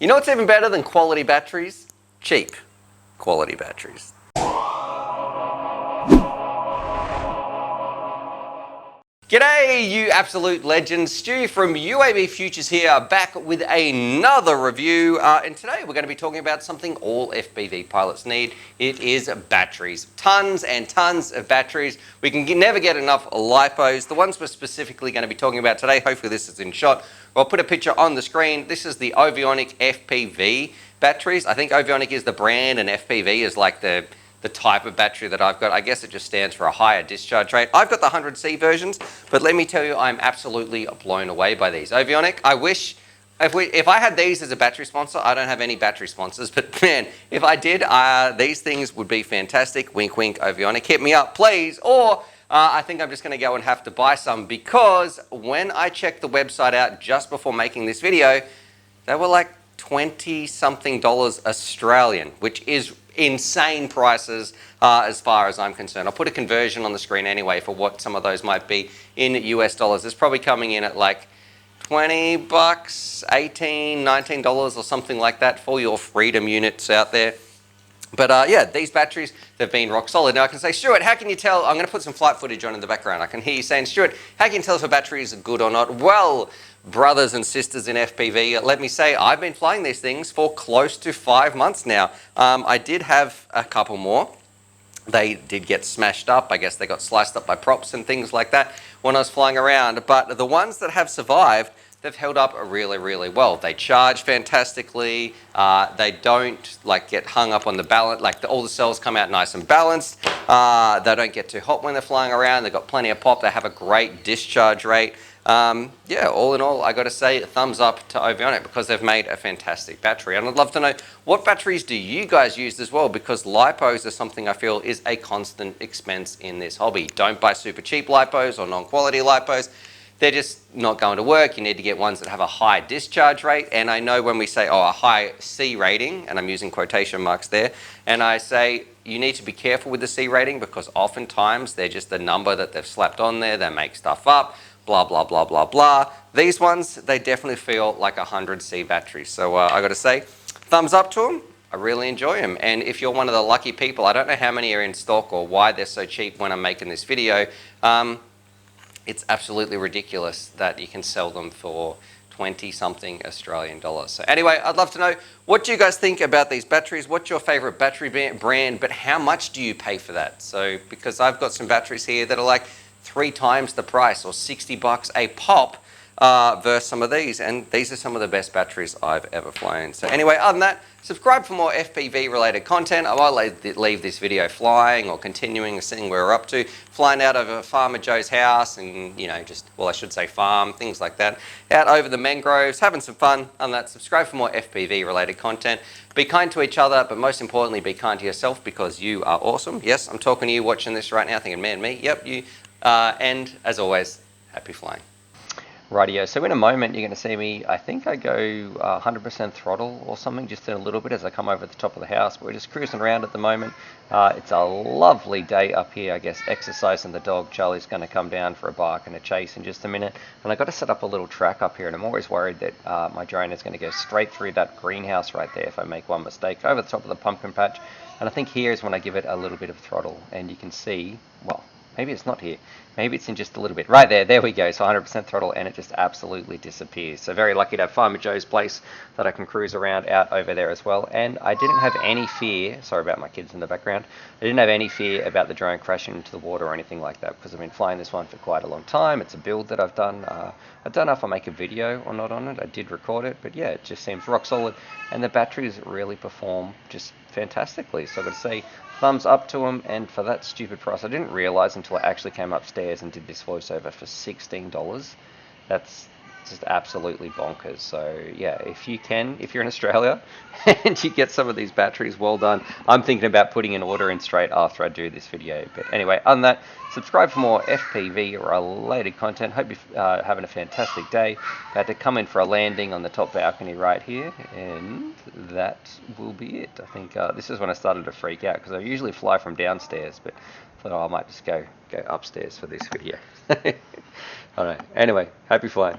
You know what's even better than quality batteries? Cheap quality batteries. G'day, you absolute legends. Stu from UAVfutures here, back with another review. And today we're going to be talking about something all FPV pilots need. It is batteries. Tons and tons of batteries. We can never get enough lipos. The ones we're specifically going to be talking about today, hopefully this is in shot. I'll put a picture on the screen. This is the Ovonic FPV batteries. I think Ovonic is the brand and FPV is like the type of battery that I've got. I guess it just stands for a higher discharge rate. I've got the 100C versions, but let me tell you, I'm absolutely blown away by these. Ovonic, I wish, if I had these as a battery sponsor, I don't have any battery sponsors, but man, if I did, these things would be fantastic. Wink, wink, Ovonic, hit me up, please. Or I think I'm just gonna go and have to buy some, because when I checked the website out just before making this video, they were like 20-something Australian, which is insane prices as far as I'm concerned. I'll put a conversion on the screen anyway for what some of those might be in US dollars. It's probably coming in at like 20 bucks, 18, $19 or something like that for your Freedom units out there. But yeah, these batteries, they've been rock solid. Now I can say, Stuart, how can you tell? I'm going to put some flight footage on in the background. I can hear you saying, Stuart, how can you tell if a battery is good or not? Well, brothers and sisters in FPV, let me say, I've been flying these things for close to 5 months now. I did have a couple more. They did get smashed up. I guess they got sliced up by props and things like that when I was flying around. But the ones that have survived, they've held up really, really well. They charge fantastically. They don't like get hung up on the balance. Like all the cells come out nice and balanced. They don't get too hot when they're flying around. They've got plenty of pop. They have a great discharge rate. Yeah, all in all, I got to say thumbs up to Ovonic because they've made a fantastic battery. And I'd love to know, what batteries do you guys use as well? Because lipos are something I feel is a constant expense in this hobby. Don't buy super cheap lipos or non-quality lipos. They're just not going to work. You need to get ones that have a high discharge rate. And I know when we say, oh, a high C rating, and I'm using quotation marks there, and I say you need to be careful with the C rating because oftentimes they're just a number that they've slapped on there. They make stuff up, blah, blah, blah, blah, blah. These ones, they definitely feel like 100C batteries. So I got to say, thumbs up to them. I really enjoy them. And if you're one of the lucky people, I don't know how many are in stock or why they're so cheap when I'm making this video. It's absolutely ridiculous that you can sell them for 20-something Australian dollars. So anyway, I'd love to know, what do you guys think about these batteries? What's your favorite battery brand, but how much do you pay for that? So, because I've got some batteries here that are like 3 times the price or 60 bucks a pop versus some of these. And these are some of the best batteries I've ever flown. So anyway, other than that, subscribe for more FPV related content. I might leave this video flying or continuing seeing where we're up to. Flying out over Farmer Joe's house and, you know, just, well, I should say farm, things like that. Out over the mangroves, having some fun. Other than that, subscribe for more FPV related content. Be kind to each other, but most importantly, be kind to yourself because you are awesome. Yes, I'm talking to you watching this right now thinking, man, me, yep, you. And as always, happy flying. Rightio, so in a moment you're going to see me, I think I go 100% throttle or something, just in a little bit as I come over the top of the house, but we're just cruising around at the moment. It's a lovely day up here, I guess, exercising the dog. Charlie's going to come down for a bark and a chase in just a minute, and I've got to set up a little track up here, and I'm always worried that my drone is going to go straight through that greenhouse right there if I make one mistake, over the top of the pumpkin patch. And I think here is when I give it a little bit of throttle, and you can see, well, maybe it's not here. Maybe it's in just a little bit. Right there. There we go. So 100% throttle and it just absolutely disappears. So very lucky to have Farmer Joe's place that I can cruise around out over there as well. And I didn't have any fear. Sorry about my kids in the background. I didn't have any fear about the drone crashing into the water or anything like that because I've been flying this one for quite a long time. It's a build that I've done. I don't know if I'll make a video or not on it. I did record it. But yeah, it just seems rock solid. And the batteries really perform just fantastically. So I've got to say, thumbs up to them, and for that stupid price, I didn't realize until I actually came upstairs and did this voiceover for $16. That's just absolutely bonkers. So yeah, if you can, if you're in Australia and you get some of these batteries, well done. I'm thinking about putting an order in straight after I do this video. But anyway, other than that, subscribe for more FPV related content. Hope you're having a fantastic day. I had to come in for a landing on the top balcony right here, and that will be it. I think this is when I started to freak out because I usually fly from downstairs, but I thought, oh, I might just go upstairs for this video. All right. Anyway, happy flying.